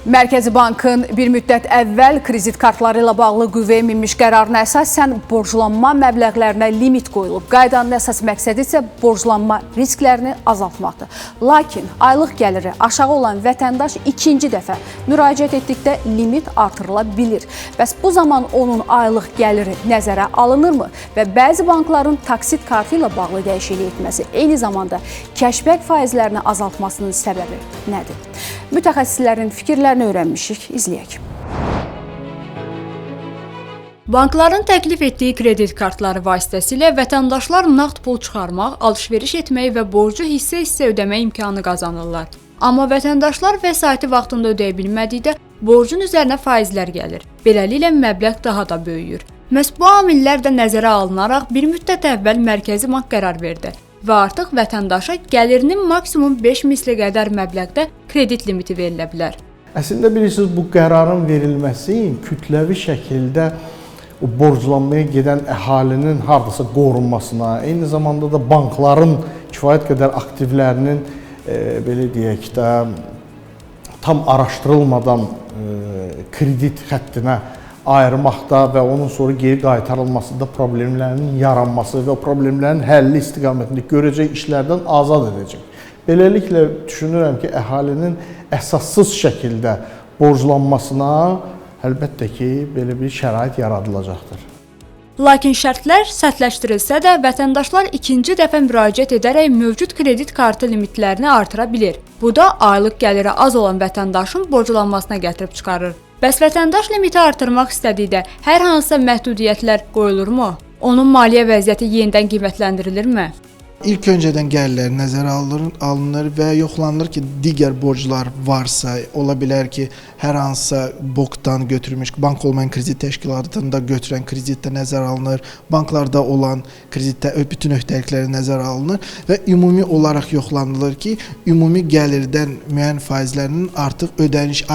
Mərkəzi Bankın bir müddət əvvəl kredit kartları ilə bağlı qüvvəyə minmiş qərarına əsasən borclanma məbləğlərinə limit qoyulub. Qaydanın əsas məqsədi isə borclanma risklərini azaltmaqdır. Lakin aylıq gəliri aşağı olan vətəndaş ikinci dəfə müraciət etdikdə limit artırıla bilir. Bəs bu zaman onun aylıq gəliri nəzərə alınırmı? Və bəzi bankların taksit kartı ilə bağlı dəyişiklik etməsi, eyni zamanda kəşbək faizlərini azaltmasının səbəbi nədir? Mütəxəssislərin fikirlərini öyrənmişik, izləyək. Bankların təklif etdiyi kredit kartları vasitəsilə vətəndaşlar nağd pul çıxarmaq, alış-veriş etmək və borcu hissə-hissə ödəmək imkanı qazanırlar. Amma vətəndaşlar vəsaiti vaxtında ödəyə bilmədikdə borcun üzərinə faizlər gəlir. Beləliklə məbləğ daha da böyüyür. Məhz bu amillər də nəzərə alınaraq bir müddət əvvəl Mərkəzi Bank qərar verdi və artıq vətəndaşa gəlirinin maksimum 5 misli qədər məbləğdə kredit limiti verilə bilər. Əslində bilirsiniz, bu qərarın verilməsi kütləvi şəkildə borclanmaya gedən əhalinin hardasa qorunmasına, eyni zamanda da bankların kifayət qədər aktivlərinin belə deyək də tam araşdırılmadan kredit xəttinə ayırmaqda və onun sonra geri qaytarılmasında problemlərin yaranması və o problemlərin həlli istiqamətində görəcək işlərdən azad edəcək. Beləliklə düşünürəm ki, əhalinin əsassız şəkildə borclanmasına əlbəttə ki, belə bir şərait yaradılacaqdır. Lakin şərtlər sərtləşdirilsə də vətəndaşlar ikinci dəfə müraciət edərək mövcud kredit kartı limitlərini artıra bilir. Bu da aylıq gəliri az olan vətəndaşın borclanmasına gətirib çıxarır. Bəs vətəndaş limiti artırmaq istədikdə hər hansısa məhdudiyyətlər qoyulurmu? Onun maliyyə vəziyyəti yenidən qiymətləndirilirmi? İlk öncədən gəlirlər nəzərə alınır və yoxlanılır ki, digər borclar varsa, ola bilər ki, hər hansısa BOK-dan götürülmüş, bank olmayan kredit təşkilatında götürən kreditdə nəzərə alınır, banklarda olan kreditdə bütün öhdəlikləri nəzərə alınır və ümumi olaraq yoxlanılır ki, ümumi gəlirdən müəyyən faizlərinin artıq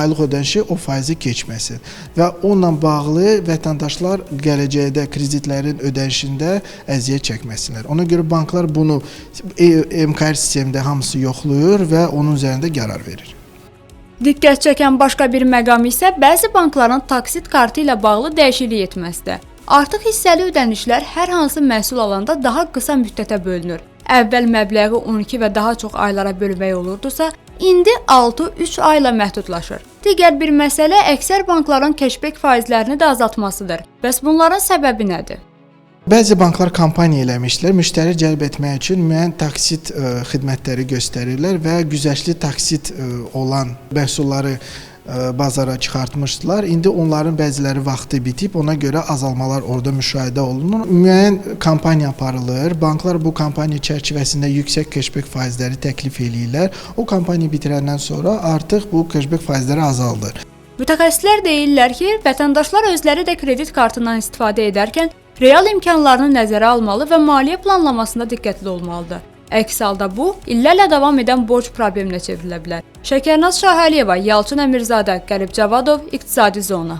aylıq ödənişi o faizi keçməsin və onunla bağlı vətəndaşlar gələcəkdə kreditlərin ödənişində əziyyət çəkməsinlər. Ona görə banklar bunu MKR sistemində hamısı yoxlayır və onun üzərində qərar verir. Diqqət çəkən başqa bir məqam isə bəzi bankların taksit kartı ilə bağlı dəyişiklik etməsidir. Artıq hissəli ödənişlər hər hansı məhsul alanda daha qısa müddətə bölünür. Əvvəl məbləği 12 və daha çox aylara bölmək olurdusa, indi 6-3 ayla məhdudlaşır. Digər bir məsələ əksər bankların kəşbək faizlərini də azaltmasıdır. Bəs bunların səbəbi nədir? Bəzi banklar kampaniya eləmişlər, müştəri cəlb etmək üçün müəyyən taksit xidmətləri göstərirlər və güzəştli taksit olan məhsulları bazara çıxartmışdılar. İndi onların bəziləri vaxtı bitib, ona görə azalmalar orada müşahidə olunur. Müəyyən kampaniya aparılır, banklar bu kampaniya çərçivəsində yüksək kəşbək faizləri təklif eləyirlər. O kampaniya bitirəndən sonra artıq bu kəşbək faizləri azaldır. Mütəxəssislər deyirlər ki, vətəndaşlar özləri də kredit kartından istifadə edərkən real imkanlarını nəzərə almalı və maliyyə planlamasında diqqətli olmalıdır. Əks halda bu, illərlə davam edən borc probleminə çevrilə bilər. Şəkərnaz Şahəliyeva, Yalçın Əmirzadə, Qərib Cavadov, İqtisadi Zona.